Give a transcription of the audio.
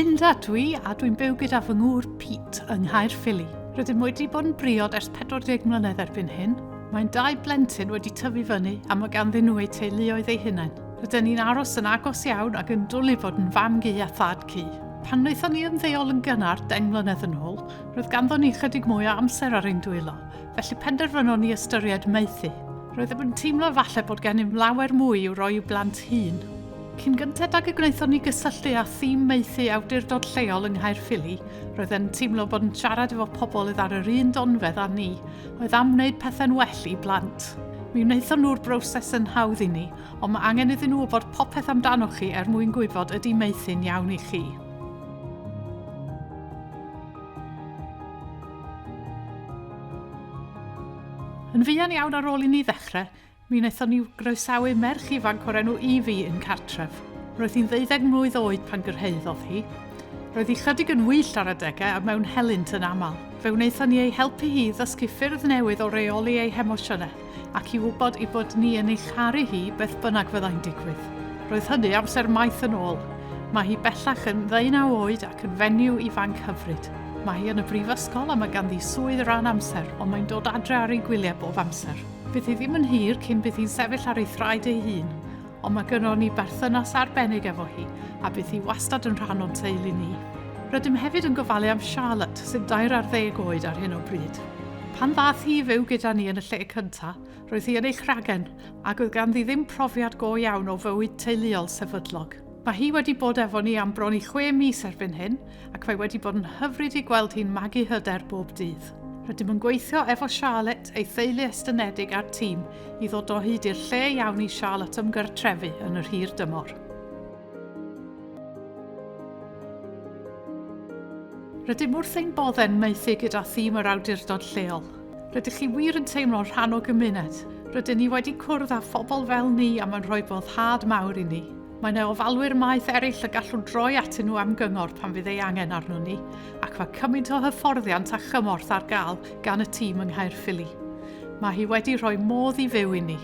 Linda dwi a dwi'n byw gyda fy ngŵr Pete yng Caerffili. Rydym wedi bod yn briod ers 40 mlynedd erbyn hyn. Mae'n 2 blentyn wedi tyfu fyny a mae ganddyn nhw eu teuluoedd eu hunain. Rydyn ni'n aros yn agos iawn ac yn dwlu bod yn fam gi a thad ci. Pan wnaethon ni ymddeol yn gynnar 10 mlynedd yn ôl, roedd ganddon ni chydig mwy o amser ar ein dwylo, felly penderfynon ni ystyried maethu. Roeddem yn teimlo falle bod gennym lawer mwy i'w roi i'w blant hun. Cyn gyntedd ag y gwnaethon ni gysylltu â thîm maethu awdurdod lleol yng Caerffili, roedd e'n teimlo bod yn siarad efo pobl oedd ar yr un donfedd â ni, oedd am wneud pethau'n well i blant. Mi wnaethon nhw'r broses yn hawdd i ni, ond mae angen iddyn nhw wybod popeth amdanoch chi mwyn gwybod ydy maethu'n iawn i chi. Yn fuan iawn ar ôl i ni ddechrau, mi wnaethon ni groesawu merch ifanc o'r enw Evie yn cartref. Roedd hi'n 12 mlwydd oed pan gyrhaeddodd hi. Roedd hi chydig yn wyllt ar adegau a mewn helynt yn aml. Fe wnaethon ni ei helpu hi ddysgu ffyrdd newydd o reoli ei hemosiynau ac i wybod i bod ni yn ei charu hi beth bynnag fyddai'n digwydd. Roedd hynny amser maeth yn ôl. Mae hi bellach yn 19 oed ac yn fenyw ifanc hyfryd. Mae hi yn y brifysgol a mae ganddi swydd ran amser, ond mae'n dod adre ar ei gwyliau bob amser. Bydd hi ddim yn hir cyn bydd hi'n sefyll ar ei thraed ei hun, ond mae gynnon ni berthynas arbennig efo hi a bydd hi wastad yn rhan o'n teulu ni. Rydym hefyd yn gofalu am Charlotte, sy'n 20 oed ar hyn o bryd. Pan ddaeth hi fyw gyda ni yn y lle cyntaf, roedd hi yn ei chragen ac oedd ganddi ddim profiad go iawn o fywyd teuluol sefydlog. Mae hi wedi bod efo ni am bron i 6 mis erbyn hyn ac mae wedi bod yn hyfryd i gweld hi'n magu hyder bob dydd. Rydym yn gweithio efo Charlotte, ei theulu estynedig a'r tîm, i ddod o hyd i'r lle iawn i Charlotte ymgartrefu yn yr hir dymor. Rydym wrth ein bodden maethu gyda thîm yr awdurdod lleol. Rydych chi wir yn teimlo'n rhan o gymuned. Rydyn ni wedi cwrdd â phobl fel ni a mae'n rhoi boddhad mawr i ni. Mae 'na ofalwyr maeth eraill y gallwn droi atyn nhw am gyngor pan fydd ei angen arno ni, ac mae cymaint o hyfforddiant a chymorth ar gael gan y tîm yng Caerffili. Mae hi wedi rhoi modd i fyw i ni.